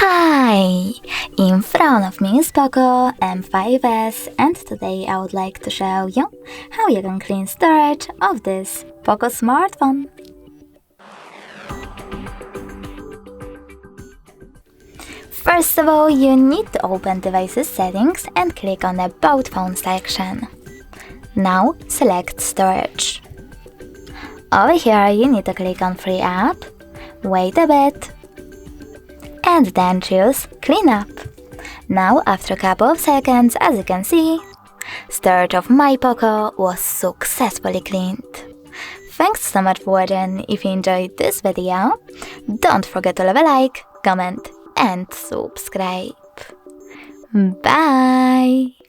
Hi! In front of me is POCO M5S, and today I would like to show you how you can clean storage of this POCO smartphone. First of all, you need to open Devices Settings and click on the About Phone section. Now select Storage. Over here you need to click on Free App, wait a bit, and then choose Clean Up. Now after a couple of seconds, as you can see, storage of my POCO was successfully cleaned. Thanks so much for watching. If you enjoyed this video, don't forget to leave a like, comment and subscribe. Bye!